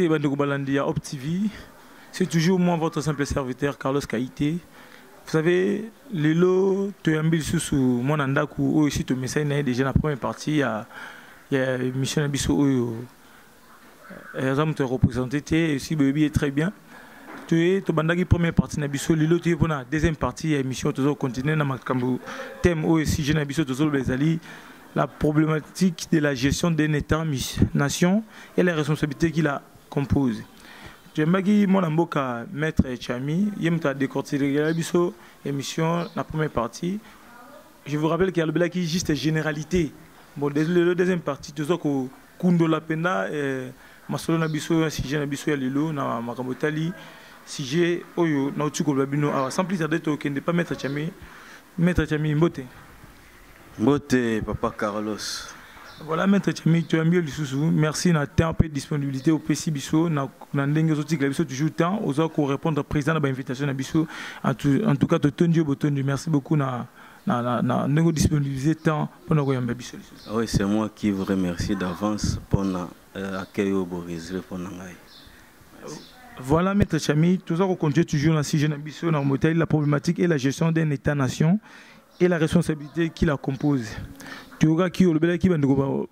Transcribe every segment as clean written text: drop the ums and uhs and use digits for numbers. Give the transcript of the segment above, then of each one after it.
Mbote Bandeko Balandia Op TV. C'est toujours moi, votre simple serviteur, Carlos Kaïté. Vous savez, les lots, tu as mis sous mon andaku, ou aussi tu mets déjà la première partie, il y a Michel Abisso, où Razam te représenté, et aussi Baby est très bien. Tu es la première partie Nabisso, les lots, tu es pour la deuxième partie, émission, tu as continué dans ma thème, ou aussi Jeune Abisso, tu as la problématique de la gestion d'un État-nation et les responsabilités qu'il a composées. J'aimerais que mon amboka maître Chami, il m'a décortiqué l'émission, la première partie. Je vous rappelle qu'il y a le bel qui juste généralité. Bon, la deuxième partie, tout ça que Kundo la pena, Masolo Nabiso, si j'ai Nabiso Yalilo, na Makamotali, si j'ai Oyo, na Otuko Babino, sans plus tarder, tu ne pas maître Chami Mbote. Mbote, Papa Carlos. Voilà, maître Chami, tu as mis le sous. Merci na temps de disponibilité au PC Bisso, na ndenge zoti que Bisso toujours temps, aux autres pour répondre président à l'invitation à Bisso. En tout cas, tu tondio botondio. Merci beaucoup na ndenge disponibilité temps pour nous remercier Bisso. Oui, c'est moi qui vous remercie d'avance pour l'accueil au Boris pour nous. Voilà, maître Chami, tout ça qu'on continue toujours dans Jeune Bisso, dans le la problématique et la gestion d'un État-nation et la responsabilité qui la compose. Tu vois qui le qui bandeko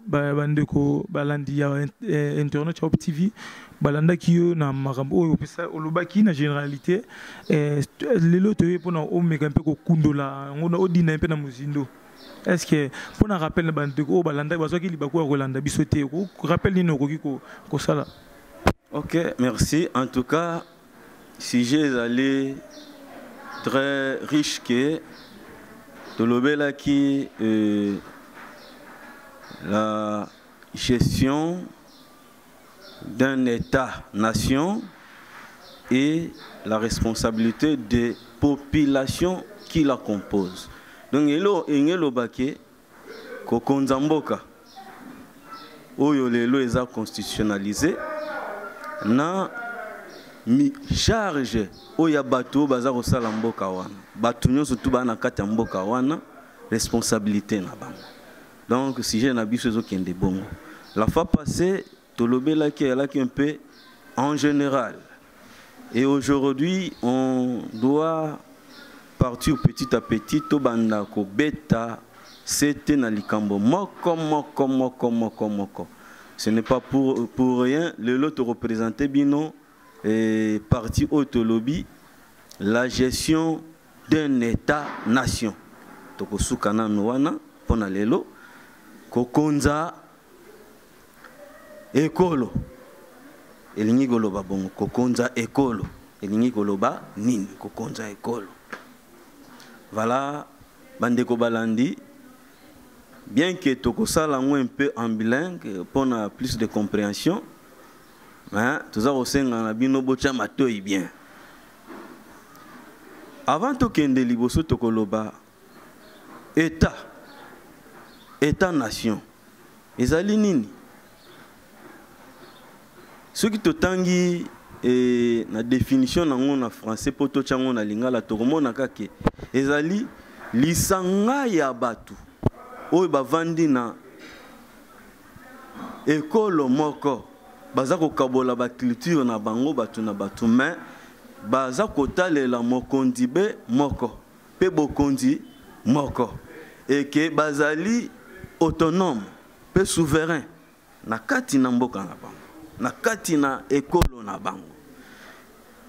balandi ya internet Op TV balanda qui na marambo opesa olobaki na généralité les lots pour na o meka mpe ko kundola ngona odina mpe na muzindo. Est-ce que pour na rappel na bandeko balanda bazoki libako rolanda bisote ko rappel ni nokoki ko sala. OK, merci. En tout cas, sujet allé très riche que Tolobela qui la gestion d'un État-nation et la responsabilité des populations qui la composent. Donc, il y a le baquet, Kokonzamboka, où les lois sont constitutionnalisées, na mi charge où il y a bateau, bazar salamboka wana. Batunyo surtout ba na kati mboka wana, responsabilité na bango. Donc, si j'ai un habit sur des bons. La fois passée, Tolobela qui est là qui un peu en général. Et aujourd'hui, on doit partir petit à petit. Tobandako, bêta, c'était na likambo. Moko. Ce n'est pas pour rien. Le lot représenté bino et parti autolobby, la gestion d'un État-nation. Tokosukana noana, pona lelo. Kokonza ekolo elingi goloba bongo kokonza ekolo elingi goloba nini kokonza ekolo. Voilà bandeko balandi, bien que tokosala un peu en bilingue pour plus de compréhension, mais tout ça osenga na bino bocha matoi bien. Avant tokende liboso tokoloba État-nation. Ezali nini? Ce qui te tangi na définition en français pour to chango na lingala to komona kake ezali lisanga ya batu oyo bavandi na ekolo moko baza kokabola ba culture na bango batu na batu mais baza kotalela mokondi be moko pe bokondi moko et que bazali autonome, peu souverain, na kati na mboka na bango, na kati na ekolo na bango.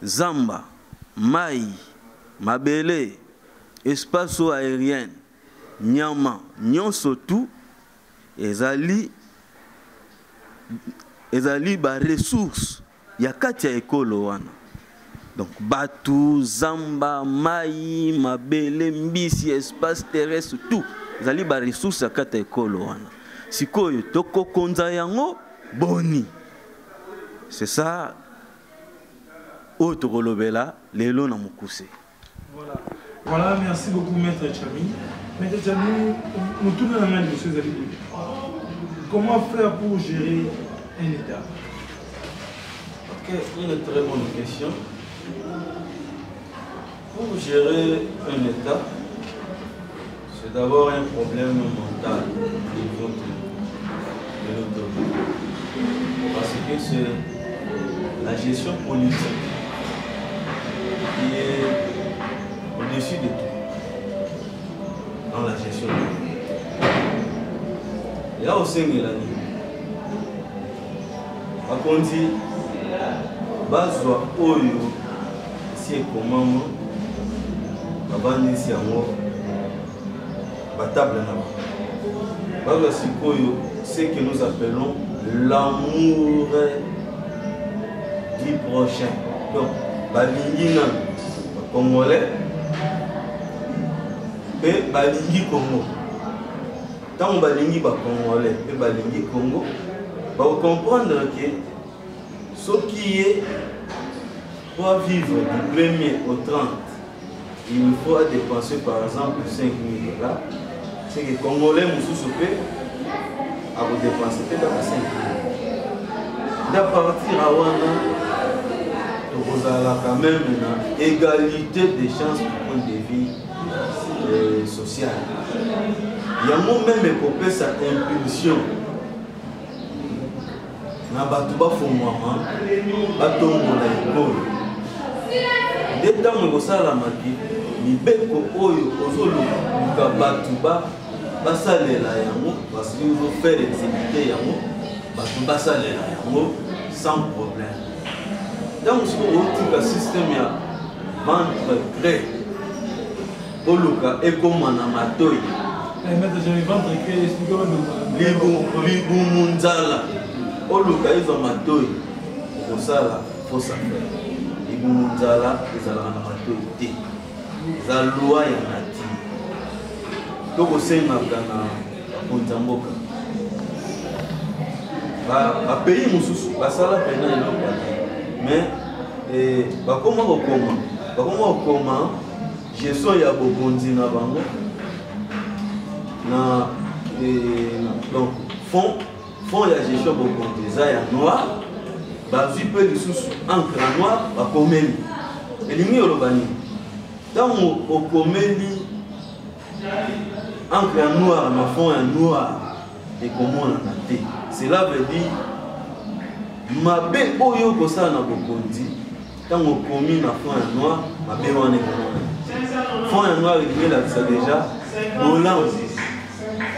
Zamba, mai, mabele, espace aérien, nyama, nyonso tout, ezali ba ressources, ya kati ya ekolo wana. Donc batu, zamba, mai, mabele, mbisi, espace terrestre, tout. Zali ba ressources ya kata ekolo wana. Sikoyo toko konza yango boni. C'est ça. Autre kolobela lelo na mukuse. Voilà, merci beaucoup maître Chami. Maître Chami, nous tournons la main de monsieur Zali. Comment faire pour gérer un État? OK, une très bonne question. Pour gérer un État, c'est d'abord un problème mental de l'autorité. Parce que c'est la gestion politique qui est au-dessus de tout dans la gestion. Et là, au sein de l'année, par contre, bazwa oyo si ekomama babandisi yango batable na bazwa sikoyo ce que nous appelons l'amour du prochain. Donc balingi na congolais et balingi Congo. Tant balingi ba congolais et balingi Congo, va comprendre que ce qui est pour vivre du 1er au 30, il faut dépenser par exemple 5 000 $. C'est que les Congolais nous à vous dépenser peut-être 5 000 $. D'à partir à Wana, vous avez quand même une égalité des chances pour point de vie sociale. Il y a même écopé sa impulsion. Na batu ba fomama batongola ekolo nde ntango ekosalamaki mibeko oyo ozoluka batu basalela yango basili ozofere exécuté yango batu basalela yango sans problème. Ntango soki otika système ya ventre gré oluka ekoma na matoi libumu nzala oluka izo matoi okosala fosa faire libumu nzala ezalaka na matoi te eza loi ya nature tokosengaka na bakonzi ya mboka bapays mosusu basala pena eloko mais bakoma kokoma gestion ya bokonzi na bango na donc fond ya gestion bokonzi eza ya noir bazwi mpe lisusu encre ya noir bakomeli elingi oloba nini ntango okomeli encre ya noir na fond ya noir ekomonana te. Cela veut dire mabe oyo okosala na bokonzi ntango okomi na fond ya noir mabe wana ekomonana. Fond ya noir elingi elakisa deja bolanzi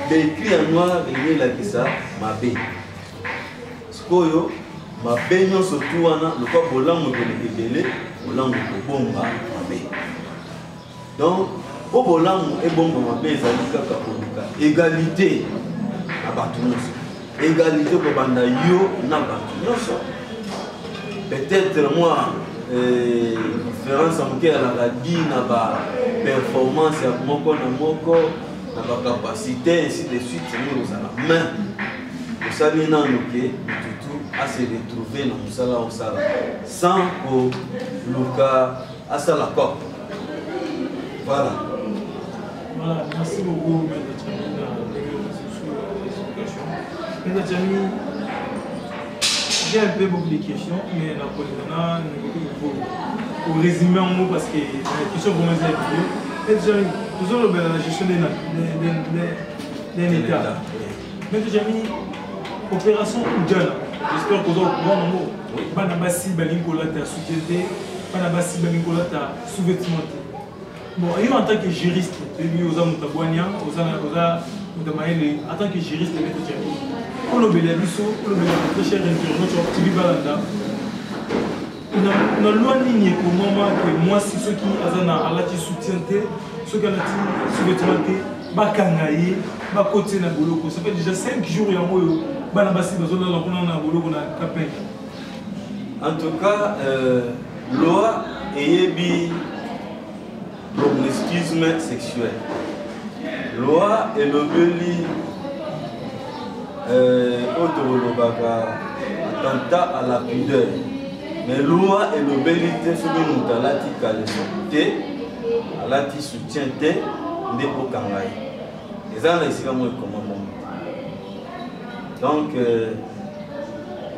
l'écrit en noir et la kisa mabe. Skoyo mabe nyonso tu wana lokwa bolango kelekele bolango kobomba mabe. Donc po bolango ebomba mabe ezali kaka koluka égalité na bato nyonso. Égalité kobanda yo na bato nyonso. Peut-être moi différence amoke ya la radio na ba performance ya moko na moko na ba capacité ainsi de suite nous allons mais vous savez non que tout à se retrouver dans musala au sala sans que Luka à ça la cop. Voilà, merci beaucoup Maître Jami. J'ai un peu beaucoup de questions mais pour résumer en mots parce que les questions pour moi c'est Maître Jami, nous avons la gestion d'un État. Maître Jami, opération Oudjala, j'espère que vous avez un mot. Banabasi Balingola ta soutiené, Banabasi Balingola ta sous-vêtimenté. Bon, en tant que juriste, en tant que juriste, Maître Jami, on a très cher intervenant, na loi ligne ko mama que moi si ceux qui azana alati soutienté ceux qui alati sous-vêtementé bakangaye ba côté na boloko ça fait déjà 5 jours ya moyo bana basi bazona la kuna na boloko na kapel. En tout cas loi eyebi promiscuisme sexuel, loi et le beli autolobaka attentat à la pudeur. Mais loi et le bélité sur nous talati kalesonté, alati soutienté, n'est pas kangai. Et ça là ici comme comment. Donc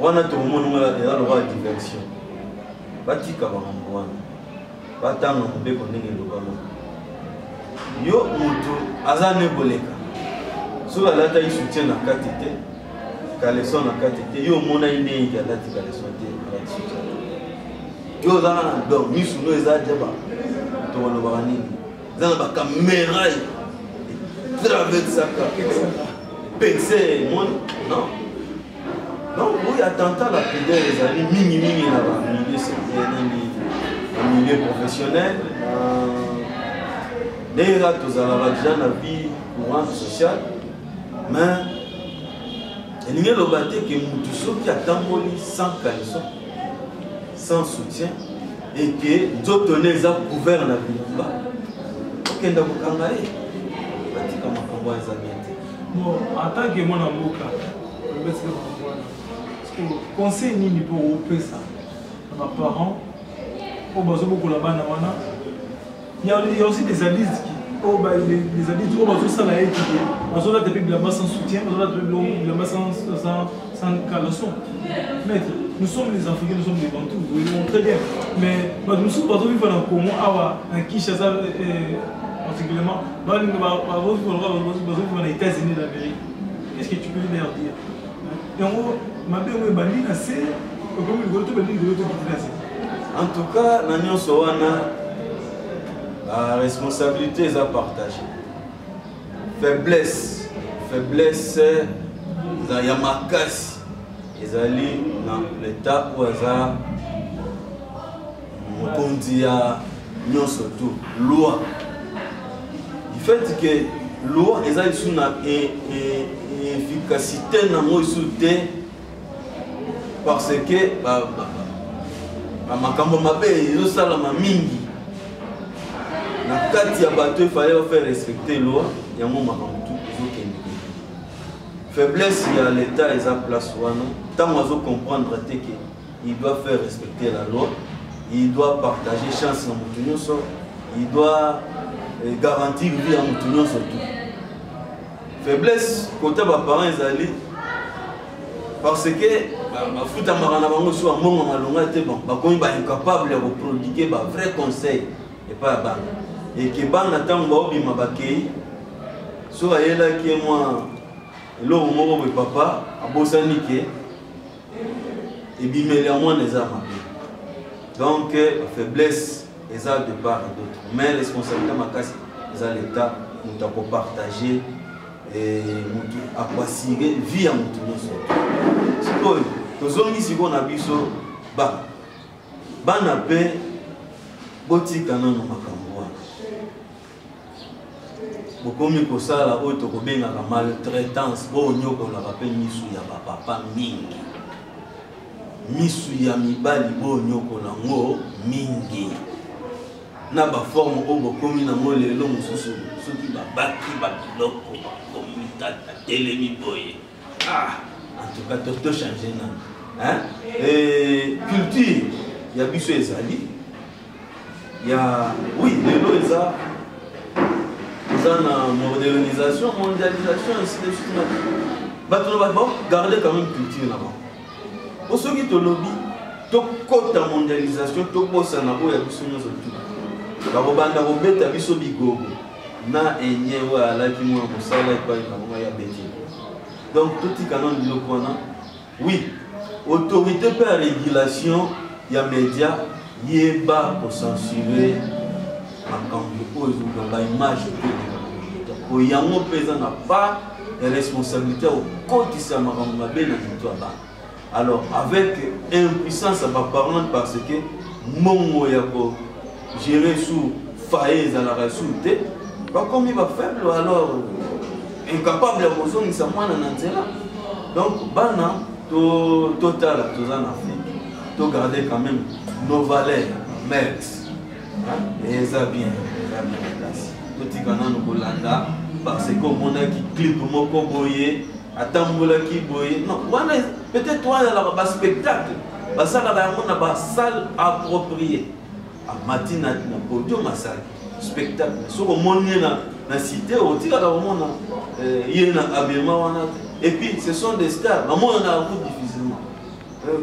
on a tout le monde là le droit de diversion. Batika bamwana. Batanga mbe konenge lobamo. Yo mutu azane boleka. Sur la lata il soutient la quantité. Kaleson na katete yo mona ine ya lati kalesonté alati soutien. yo za na donc misu no eza jaba to wala bani za na ba caméra traverse ça PC mon non donc oui attentat la pudeur les amis mini là-bas milieu c'est milieu professionnel d'ailleurs tous à la déjà la vie courante sociale mais il y a le bâti que Moutousso qui a tamboli sans caleçon sans soutien et que d'autres les a couvert la bilamba ok ndako kangaye bâti comme combat les amis bon en tant que mon avocat conseil ni pour faire ça ma parents au bazo beaucoup là-bas il y a aussi des adultes qui les adultes au bazo ça là et qui bazo là depuis là-bas sans soutien bazo là depuis là-bas sans caleçon mais nous sommes les Africains nous sommes des Bantous vous voyez très bien mais nous sommes bazo vivre dans Congo à Kinshasa particulièrement bazo vivre dans les États-Unis d'Amérique qu'est-ce que tu peux leur dire et en gros en tout cas, la responsabilité est à partager. Faiblesse, il y a ma casse. Ils allaient dans l'état où ils ont dit surtout loi. Du fait que loi est une efficacité dans mon soutien. Parce que makambo mabe ezosala mingi na kati ya bato il fallait faire respecter loi yango makambo tout ezokende faiblesse ya l'état eza place wana tant azo comprendre te que il doit faire respecter la loi il doit partager chance na mutu nyonso il doit garantir vie à mutu nyonso tout faiblesse côté ba parents ezali parce que bafuta marana bango so amonga malonga te bon bakomi ba incapable de prodiguer ba vrai conseil et pas ba et que bana tango obima bakei so ayela ki moi lo moko be papa abosani ke et bimeli à moi les armes donc faiblesse eza de part et d'autre mais responsabilité makasi eza l'état nous avons partagé et nous avons assuré vie à mutu nyonso sikoyo tozongi sikoyo na biso bana pe botika nano makambo wana bokomi kosala oyo tokobengaka maltraitance oyo onyokolaka mpe misu ya bapapa mingi misu ya mibali oyo onyokola ngo mingi na baforme oyo bokomi nango lelo mosusu soki babaki babiloko bakomi telemi boye en tout cas to changer na culture ya biso ezali ya oui lelo eza na modernisation mondialisation ainsi de suite bato na ba garder quand même culture na bango osoki tolobi tokota mondialisation tokosana oyo ya biso nyonso tu bakobanda kobeta biso bigogo na enye oyo alaki mwa mosala epai na bango ya beti donc totika nano biloko wana oui autorité mpe ya régulation ya média yeba kocensurer makambo oyo ezokanga baimage to oyango mpe eza na part ya responsabilité okotisa makambo mabe na moto ya bana alors avec impuissance ya baparente parce que mongo ya kogérer sous faye ezalaka sous te bakomi bafaible alors incapable ya kozongisa mwana na nzela donc bana totala toza na Afrique to garder quand même nos valeurs mères et eza bien totika nano kolanda parce que omonaki clip moko boye atambolaki boye non wana peut-être wana la spectacle basalaka yango na basalle appropriée amatina na podium masali spectacle soko omoni na cité otikaka komona ye na habillement wana et puis ce sont des stars bamona na yango difficilement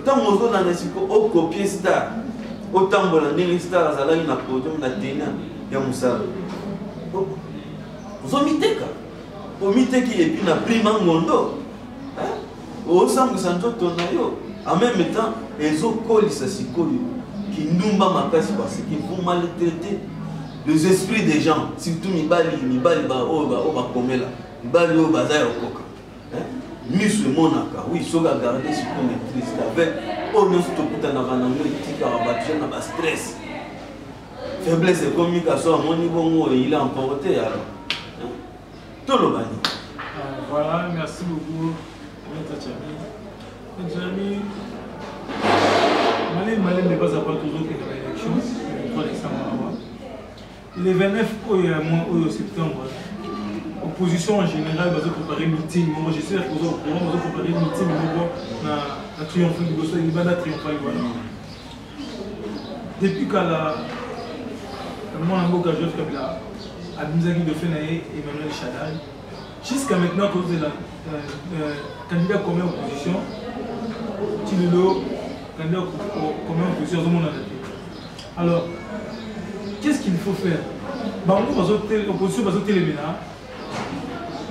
ntango ozolanda siko okopie star otambola ndenge star azalaki na podium na tena ya mosala ozomiteka omiteki epuis na prima ngondo osambwisa nzoto na yo en même temps ezokolisa sikoyo qui nous parce qu'ils vont maltraiter les esprits des gens, surtout Mibali, Miss Monaka, oui, il faut garder ce qu'on est triste avec. Oh, nous sommes stress. Faiblesse de communication, à mon niveau, il est emporté alors. Tout le monde. Voilà, merci beaucoup. Notre ami, Malé ne passe pas toujours que l'élection, le 3 décembre. Le 29 septembre, l'opposition en général va se préparer un meeting. Moi, je sais que vous allez préparer un meeting pour triompher du Bosso, il va triompher. Depuis que mon avocat Joseph Kabila a mis à de Fenaye et Emmanuel Chadal, jusqu'à maintenant, à cause de la candidat commun opposition, Tilelo, candidat commun opposition, tout le monde a dit. Alors, qu'est-ce qu'il faut faire? L'opposition va sauter les ménages,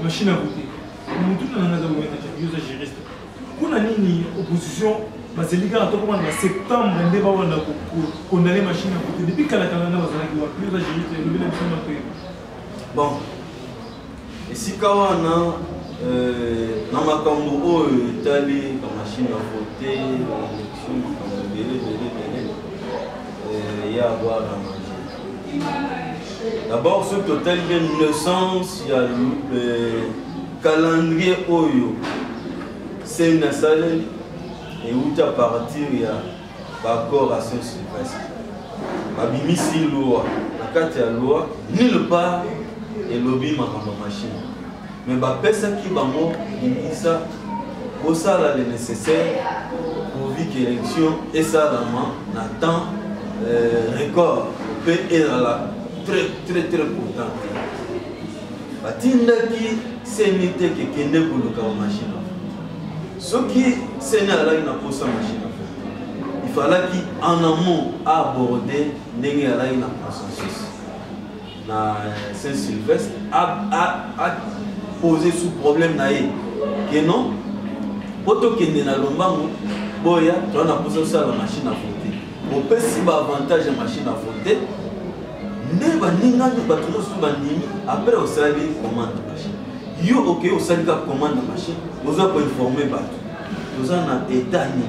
machine à voter. Nous tous nous avons été juristes. Pour l'opposition, c'est les gars en septembre, on va condamner machine à voter. Depuis qu'elle a plus de juristes, bon. Et si quand on a Namakambo Italie, la machine à voter, l'élection, il y a à boire à manger. D'abord, ce total de naissance, il y a le calendrier Oyo. C'est une salle et où à partir, il y a l'accord à Saint-Sylvestre. Babimisi loi, la carte à loi, nulle part et lobby ma machine. Mais personne qui va mort, il dit ça, pour ça là, le nécessaire pour vivre l'élection et ça là, attend record, peut être là très important. Batinda qui c'est n'était que kende pour le machine. Ce qui c'est là il n'a pas sa machine. Il fallait qu'en amont aborder n'ayez là il a consensus. Na Saint-Sylvestre a posé sous problème naïe que non poto kende na lombango boya tu as posé ça la machine à voter au peut si ba avantage la machine à voter ne ba ninga ni ba tout sous bandimi après au sali commande machine yo OK au sali ka commande machine vous avez informer ba vous en a état ni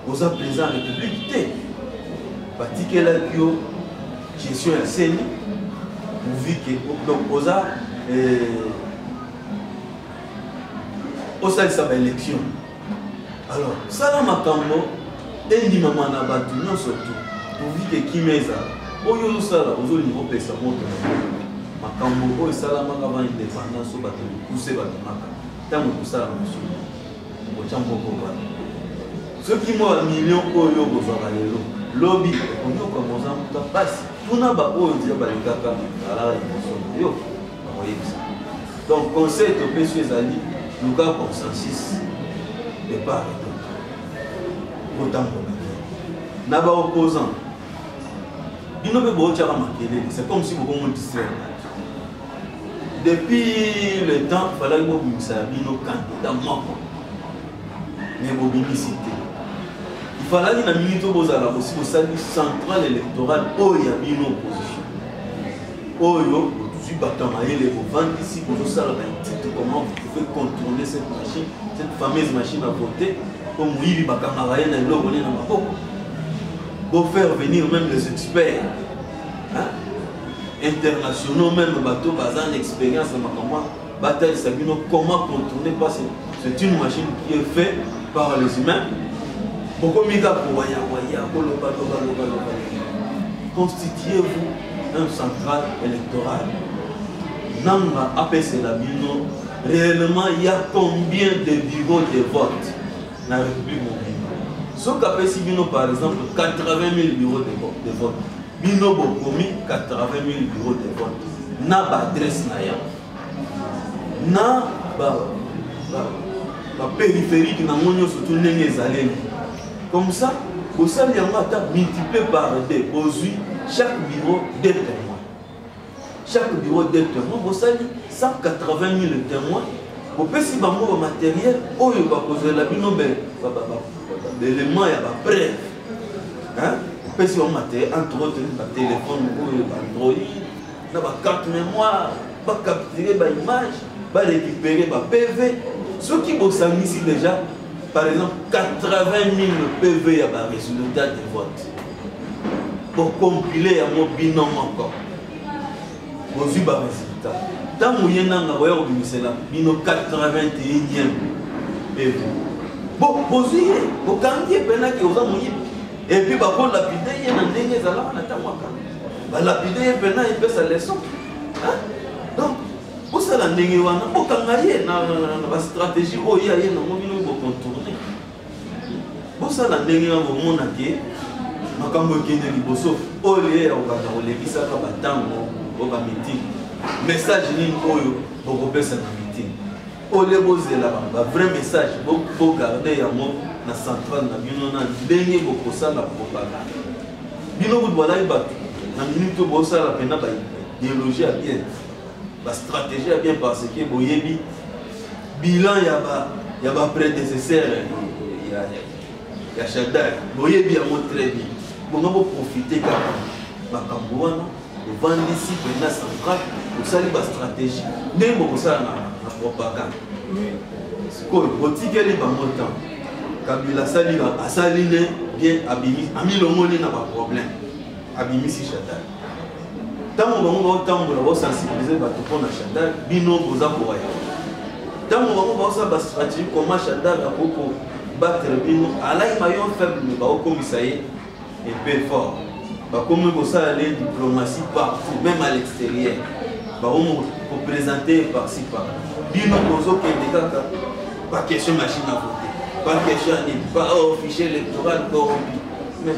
vous avez président république té particulier yo gestion à scène vous vit que donc vous avez au sein de sa élection. Alors, ça là ma cambo, et ni maman n'a pas tout, non surtout. Pour vivre que qui met ça, au lieu de ça là, aux autres niveaux, ça monte. Ma cambo, oh, ça là, ma avant indépendance, au bateau, pousser bateau, ma cambo. Tant que ça là, monsieur, au champ ceux qui m'ont un million, oh, yo, vous aurez lobby, on y a commencé à passer. Tout n'a pas beau dire, bah, les caca, à la yo, vous voyez ça. Donc, conseil de M. Zali, nous avons consensus de part et d'autre. Autant pour nous. N'a pas opposant. C'est comme si vous vous disiez. Depuis le temps, il fallait que vous sachiez nos candidats morts. Mais vous cité. Il fallait que nous minute aussi au service central électoral où il y a une opposition. Oyo, tu bâtons les ventes ici pour tout ça, comment vous pouvez contourner cette machine, cette fameuse machine à voter, comme oui, il va camarade et l'eau, on est dans ma peau. Pour faire venir même les experts internationaux, même bateau, basant l'expérience de ma bataille, comment contourner, parce que c'est une machine qui est faite par les humains. Pourquoi constituez-vous un central électoral? Namba APC Labino, réellement il y a combien de bureaux de vote dans la République mobile? Ce qu'APC Bino par exemple 80 000 bureaux de vote. Bino Bokomi 80 000 bureaux de vote. Na adresse naya. Na périphérique na monyo surtout n'engé zalé. Comme ça, au sein de l'Amata multiplié par 2, aujourd'hui chaque bureau des témoins. Chaque bureau des témoins, vous savez, 180 000 témoins. Vous pouvez si vous matériel, où il va poser la bino, l'élément, il y a la preuve. Parce qu'on m'a entre autres un téléphone Android, une carte mémoire, va capturer une image, va récupérer un PV. Ceux qui bossent ici déjà, par exemple, 80 000 PV à un résultat de vote. Pour compiler à mon binôme encore. Vous avez un résultat. Tant que vous avez un binôme 81e PV. Bon, vous avez un candidat que vous avez. Et puis, vous avez lapidé, il y a un ndenge zala na tamaka. Ba lapidé pena il peut sa leçon. Donc, vous savez la ndenge wana, vous kangaye na stratégie o ya na mobino bo contourner. Vous savez la ndenge wana vous mona ke makambo kende liboso o le ya okaka olekisa ka batango o ba meeting. Message ni oyo boko pesa na meeting. O le bozela ba vrai message bo garder ya mo na centrale na bino na ndenge bokosala propagande bino vous voilà ba na minute bosala pena ba idéologie bien ba stratégie bien parce que boyebi bilan ya ba prédécesseur ya Chadar boyebi ya mo très bien bonga bo profiter ka ba kambuana vendre ici pena centrale bosali ba stratégie ndenge bokosala na propagande ko botikeli ba montant Kabila Salina, Asaline, bien abimi, amilongoli n'a pas de problème. Abimi si Chadal. Tant que vous avez sensibilisé pour la Chadal, bino vous a pour rien. Tant que vous avez stratégie comment Chadal a beaucoup battre bino, alors il m'a eu un faible, mais comme ça y est, et peu fort. Comme vous avez aller diplomatie partout, même à l'extérieur. Pour présenter par-ci par-là. Bino vous avez pas question machine à voter. Pas question pas fichier électoral corrompu. Mais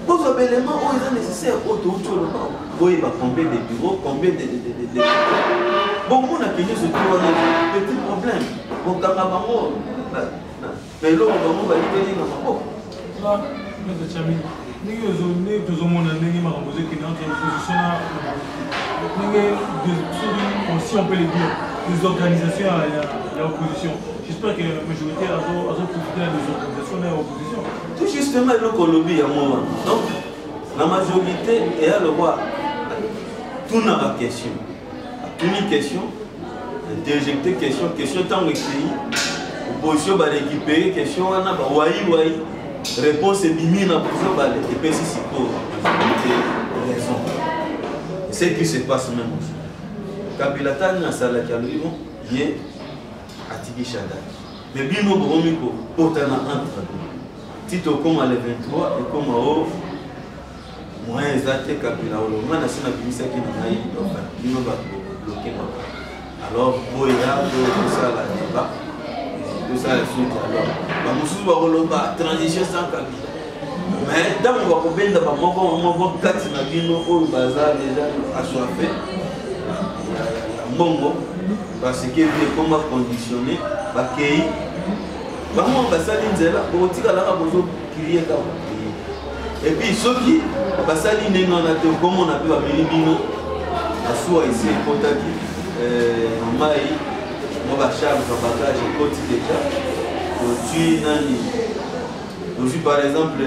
vos éléments sont nécessaires autour de le pas. Vous voyez combien de bureaux, combien de bon, on a fini ce petit problème. Bon, quand on mais là, on va y venir dans ma boîte. Mais Tchami, nous sommes si on peut le dire, des organisations à l'opposition. J'espère que la majorité a profité des organisations à l'opposition. Tout justement, le Colombie à un moment. Donc, la majorité est à le voir. Tout n'a pas question. Tout une question, interjecter question tant que pays. Opposition va récupérer question, on a waï. Réponse est bimine à l'opposition, et puis c'est pour raison. C'est ce qui se passe même aussi. Kabila Tani a salaki à l'Iran, il est à Tibi Chadal. Mais bien nous avons potana entre nous. Tito comme à le 23 et comme à haut, moi exacté Kabila Olo. Moi na sina bimisa qui n'a eu enfin, nous va bloquer. Alors pour y avoir tout ça la débat, tout ça la suite alors. Bah nous va roloba transition sans Kabila. Mais dans le combien de moments quatre na bino au bazar déjà assoiffé. Mongo parce que comment conditionner bakei vraiment basali nzela botika la bozo crier ka et puis ceux qui basali nenga na te comme on a pu amener bino asua ici contaki mai mo ba charge ba bagage côté déjà tu nani donc par exemple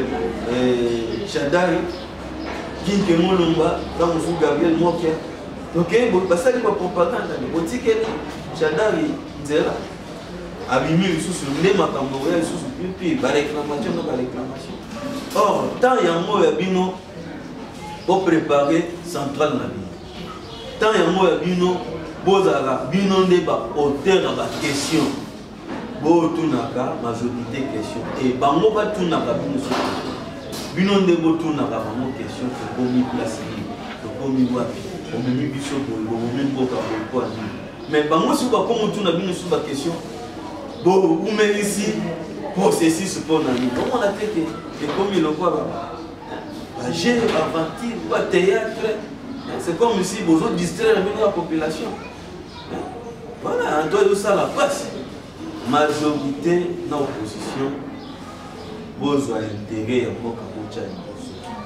Chadari Kinke Molumba dans mon Gabriel Mokia. Donc, ça c'est propagande. Botikeli Chadari Nzela abimi sous le makambo ya sous puis ba réclamation na ba réclamation. Or, tant ya mo ya bino pour préparer centrale na bino. Tant ya mo ya bino bozala bino nde ba auteur na ba question. Bo tunaka majorité question et bango ba tunaka bino so. Bino nde bo tunaka bango question ko mi place ko mi wapi. On me met biso pour le même boka pour quoi. Mais bango si ba comme tuna bino sur ba question. Bo ou mais ici pour ceci ce pour nani. Comment on a fait que comme il le voit ba jeu aventure ba théâtre. C'est comme si vous autres distraire la population. Voilà, on doit ça la passe. Majorité dans l'opposition, vous avez intérêt à beaucoup de choses.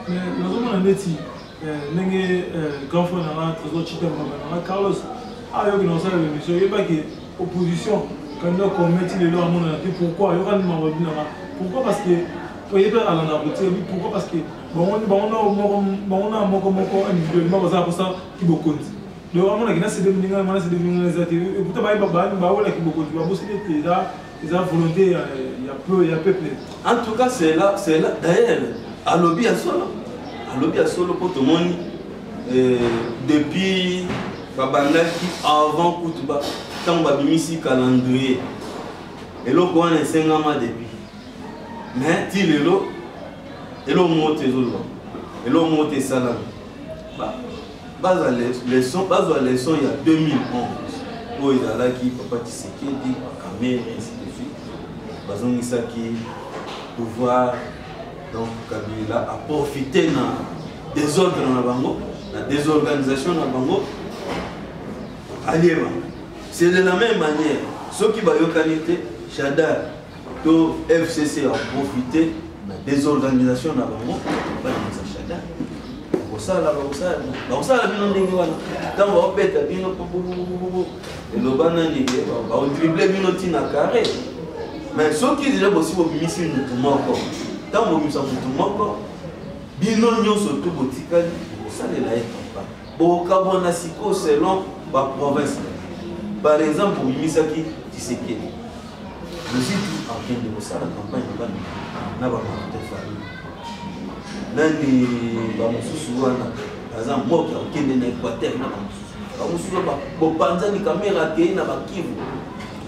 Mais nous avons un métier. Nous grand frère Trésor Chitem, Carlos, ah, il y a une émission, il y a pas l'opposition, quand on met les lois à mon avis, pourquoi il y aura une pourquoi parce que Oui, pourquoi? Parce que on a individuellement pour ça qui beaucoup. Donc, on a c'est des volonté, il y a peu. En tout cas, c'est là. D'ailleurs, à lobby à solo pour tout le monde, depuis Babandaki avant Koutuba, tant que ici calendrier, et là, on est 5 ans depuis. Mais si le lot, et l'on monte les autres, et l'on monte les salades. Base à leçon, il y a 2011. Où il y a là qui papa Tshisekedi, Kamé, ainsi de suite. Bazon Isaki, pouvoir, donc Kabila a profité des désordre dans la bango, la désorganisation dans la bango. C'est de la même manière. Ceux qui ont qualité, Chadar, tout FCC a profité de la désorganisation dans la bango. Chadar. Ça la bino ndenge wana ntango baopeta bino elobana ndenge baodrible bino ntina carré mais soki deja bosi bobimisi mutu moko ntango bobimisa mutu moko bino nyonso to botikali bosalela ye campagne bokabwana siko selon baprovince. Par exemple bobimisaki Tshisekedi bosi tu akende kosala campagne na bamartin famille nani bamosusu wana aza moki akende na Équateur na bamosusu bopanzani kamera akei na bakivu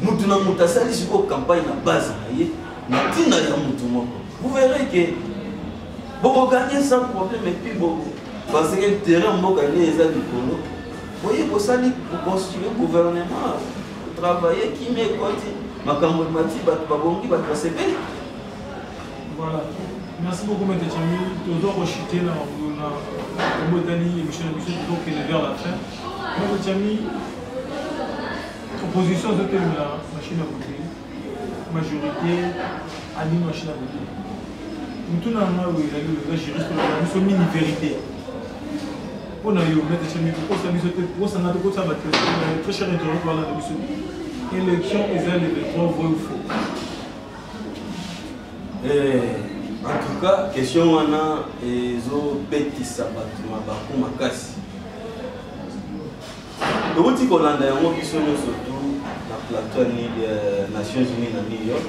mutu na mutu asali siko campagne na base na ye na ntina ya mutu moko. Vous verrez que vous gagnez sans problème et puis parce que le terrain moko gagner les likolo voyez pour ça pour constituer le gouvernement travailler qui met côté makambo mati bato babongi bato basepeli. Voilà. Merci beaucoup, M. Tchami. Nous avons rechuté dans la Botanie et Michel Boucher qui est vers la fin. M. Tchami, opposition de la machine à voter, majorité, anime machine à voter. Nous tous dans le juriste, nous sommes une vérité. On a eu M. Tchami, pour ça, très cher interrogatoire de M. Élection, ils ont les trois vrai ou faux. En tout cas, question wana ezo betisa bato mabaku makasi. Touti kolanda yango biso surtout na plateau des Nations Unies na New York,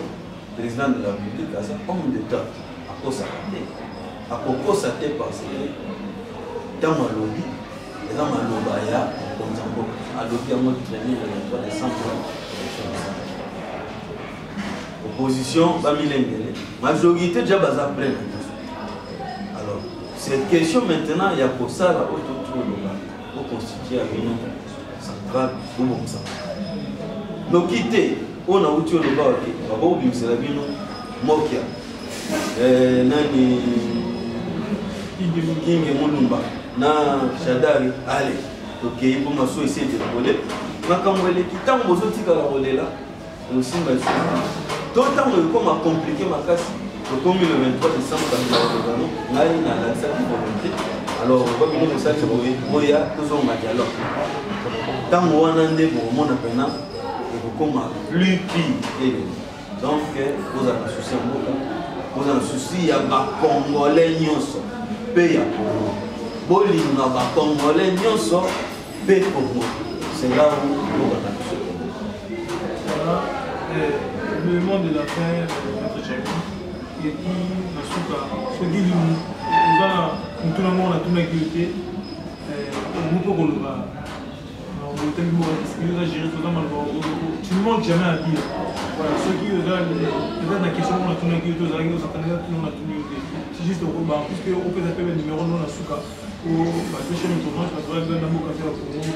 président de la République a un homme d'État à kosa te parce que dans ma lobby, les gens malobaya comme ça a lobby à mode traîner le 23 décembre. Opposition, majorité déjà baza pleine. Alors, cette question maintenant, il y a pour ça là, pour constituer une centrale ou comme ça. Donc, quitter, on a outil le bas, on va oublier c'est la bino, Mokia, Nani, Kinge Mulumba, Na Chadari, allez, ok, pour ma soeur essayer de voler. Ma camouelle qui t'a besoin de la voler là, aussi ma soeur. Tout le temps, comme a compliqué ma casse, le 23 décembre, quand il a la salle de volonté. Alors, on va venir au salle de volonté, il y a toujours un dialogue. Tant qu'on a un développement, on a comme plus pire. Donc, vous avez un souci en Boka. Vous avez un souci, il y a des Congolais, pays à Congo. Boli, il y a des Congolais, pays à Congo. C'est là où vous avez un souci. Le monde de la fin, notre Tchami, et qui, le souka, ce qui nous a tout le monde a tout l'activité, nous pouvons le voir. On a géré tout le monde, tu ne manques jamais à dire. Voilà, ceux qui ont la question, on a tout l'activité, on a tout l'activité. C'est juste au combat, puisque on peut appeler le numéro non à souka, ou le chef de tournage, parce que la boca fait pour nous,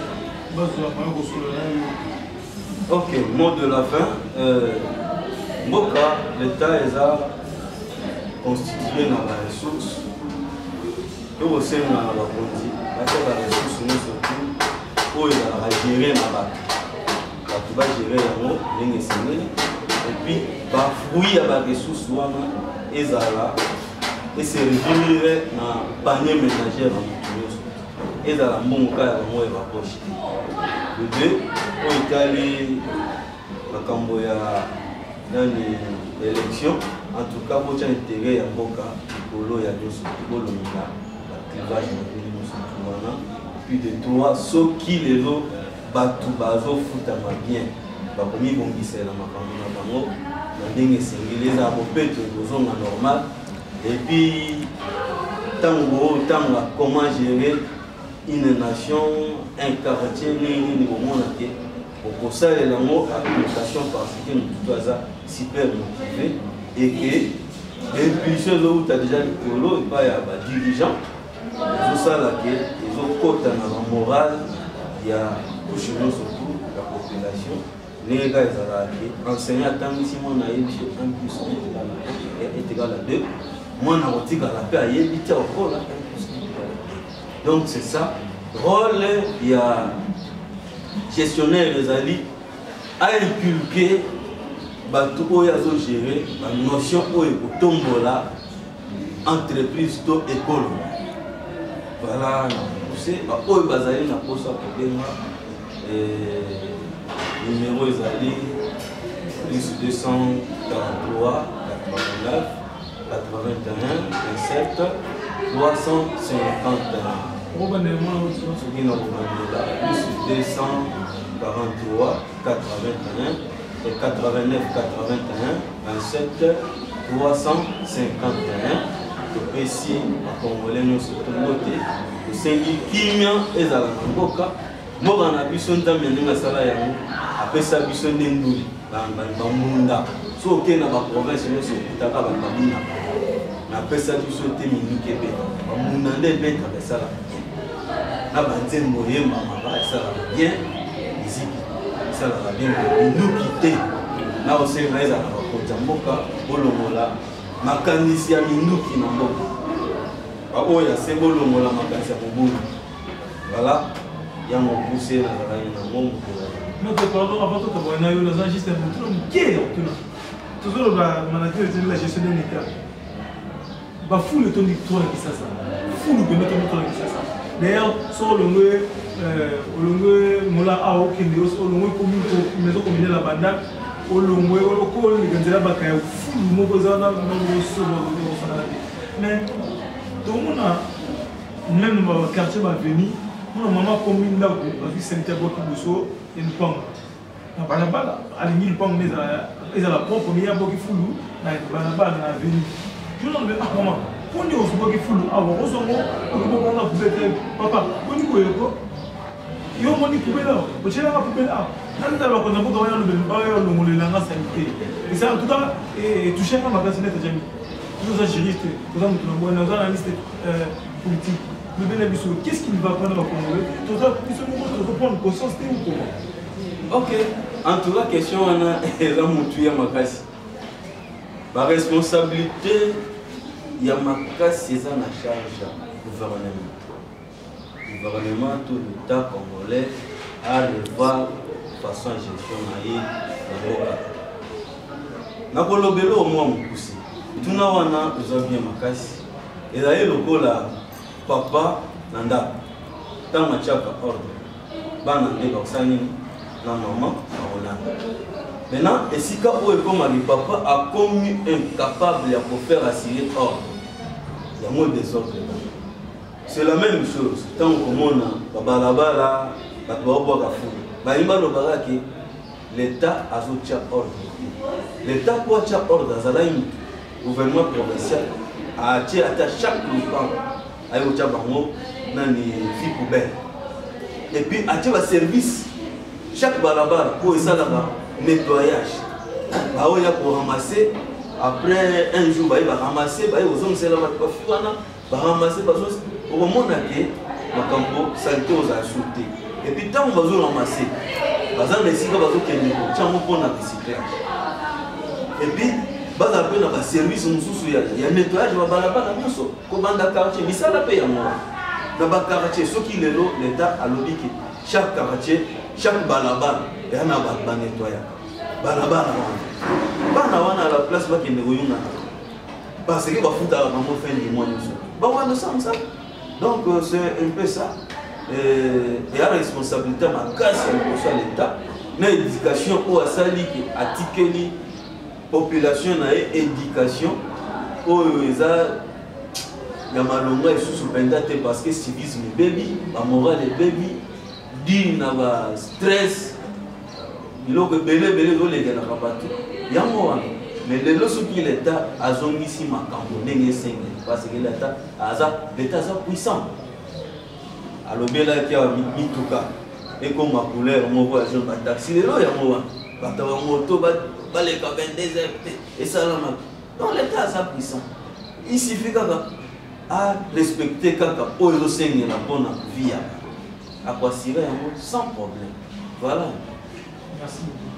base de la parole au sol. Ok, mot de la fin. Moka, l'État est constitué dans la ressource. Et aussi dans la politique. Parce que la ressource, surtout, où il a géré la batte. Tu vas gérer la mot, et puis, bah, fruit à la ressource, et se réduire dans le panier ménager. Et dans la monka, la mot est rapproché. Le deux, où il y a la camboya dans l'élection, en tout cas vous avez intérêt à Boka Polo ya Dosso Polo Mina la clivage na venu nous puis de trois ceux qui les lo batu bazo futama bien ba komi bongisa na makambo na bango na ndenge sengeli za bopeto kozonga normal et puis tango comment gérer une nation un quartier ni bomona ke pour ça les langues application parce que nous tous super motivé et que impulsion où tu as déjà le polo et pas ya ba dirigeant tout ça là que ils ont côté dans la morale il y a couche surtout la population les gars ils ont enseignant tant ici mon aïe un plus est égal à 2 moi na rotika la paix aïe bita au col donc c'est ça rôle il y a gestionnaire les alliés a inculqué bato oyo azo gérer la notion oyo kotombola entreprise to école voilà c'est ba oyo bazali na posa kobenga numéro ezali plus 243 89 81 27 351 soki na kobandela plus 243 81 et 89 81 27 351 et ici à Congolais nous sommes tous c'est kimia ezala mboka mboka na biso ntambe ndinga sala yango apesa biso ndenduli bamunda so ke na ba province nous sokutaka bamina na pesa biso te minike be bamunda nde beta besala na banzembo yemba maba sala bien ici ça va bien nous quitter là aussi mais ça va kota mboka bolongola makanisi ya minuki na mboka ba oya se bolongola makanisi ya bobu voilà ya mo pousser na zala na ngombo notre pardon avant tout on a eu les enregistrements tout le qui toujours la manager de la gestion de l'État ba fou le ton victoire qui ça fou le ton victoire qui ça d'ailleurs sur le olongwe mola ao kende olongwe komito mezo komine la banda olongwe oloko liganzela bakaya fulu moko zana no so no fana mais tout le monde même dans le quartier va venir mon maman commune là parce que c'est beaucoup de choses et nous pang na balabala alingi pang mais à la propre mais il y a beaucoup fulu na balabala na venir je ne veux pas comment on est aussi beaucoup fulu avant on s'en va on a peut-être papa on y go yo moni poubelle o tshela ka poubelle a nanda ba kona boka ya lobelo ba ya longolela nga sanité et ça en tout cas et toucher ka makasi net jami nous a juriste nous avons tout le monde analyste politique le bel biso qu'est-ce qu'il va prendre au Congo tout ça biso nous prendre conscience de ou comment OK en tout cas question on a la mutu ya makasi ba responsabilité ya makasi eza na charge gouvernement gouvernement tout l'État congolais à revoir façon de gestion na kolobelo moi mukusi tuna wana uza bien makasi et là lokola papa nanda tama chaka ordre bana ndé baksani na maman na maintenant esika o ekoma le papa a commis incapable à pour faire assurer ordre il y a moins désordre. C'est la même chose. Tant qu'on a balabala, l'État a soutenu ordre. L'État pour avoir ordre, le gouvernement provincial a attiré à chaque lupin à Yochabango dans les filles poubelles. Et puis a attiré un service chaque balabala pour ça nettoyage. Pour ramasser après un jour, il va ramasser, aux hommes c'est la va ramasser au moment où ma campo santé aux achetés et puis tant on va ramasser bazar les cigares bazo kende tiens mon pour na recyclage et puis bazar pe na service mususu ya nettoyage ba balabala nyonso ko banda quartier misala pe ya moi na ba quartier ce qui le l'État a lobby que chaque quartier chaque balabala ya na ba nettoyage balabala bana wana à la place ba kende koyuna parce que ba futa ba mo fin du mois nyonso ba wana ça. Donc c'est un peu ça. Et la responsabilité ma casse pour l'État. L'éducation pour Asali qui a tiqué population na éducation oyo eza ya malonga lisusu mpenza te parce que civisme ebebi bamoral ebebi di na bastress biloko ebele ezolekelaka bato yango wana mais lelo soki leta azongisi makambo ndenge esengeli parce que leta aza puissant alobelaki awa mituka ekoma couleur moko ya jaune bataxi lelo yango wana bato bamoto baleka 22 heures te esalama donc leta aza puissant il suffit kaka à respecter kaka oyo ezosengela mpona vie à akwasira yango sans problème. Voilà. Merci beaucoup.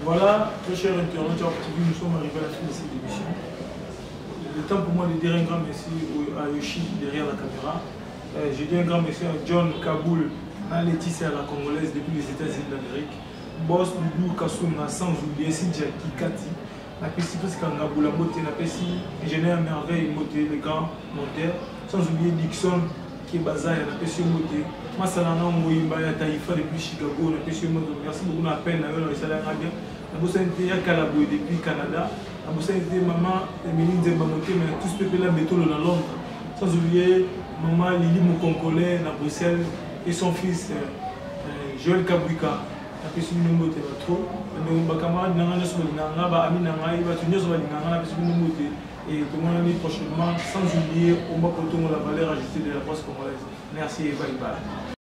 Voilà, très chers internautes, nous sommes arrivés à la fin de cette émission. Le temps pour moi de dire un grand merci à Yoshi derrière la caméra. Je dis un grand merci à John Kaboul, à Laetitia la Congolaise depuis les États-Unis d'Amérique. Boss Doudou Kassouna, sans oublier Cynthia Kikati. La Pessi Kangaboula Moté, la Pessi Ingénieur Merveille Moté, le grand monteur. Sans oublier Dixon qui est basé à la Pessi Moté. Masalana Moïmba ya Taïfa depuis Chicago, la Pessi Moté. Merci beaucoup à peine, la Salana bien. La bossa était à Calabo depuis Canada. La bossa était maman Emeline Zembamoté, mais tout ce peuple-là métaux dans Londres. Sans oublier maman Lili Moukonkole à Bruxelles et son fils Joël Kabwika. La Pessi Moté va trop. Mais mon camarade n'a rien sur le Nanga, Ami Nanga, il va tenir sur le Nanga, la Pessi Moté. Et tout le monde a prochainement, sans oublier, on va la valeur ajoutée de la poste congolaise. Merci et bye bye.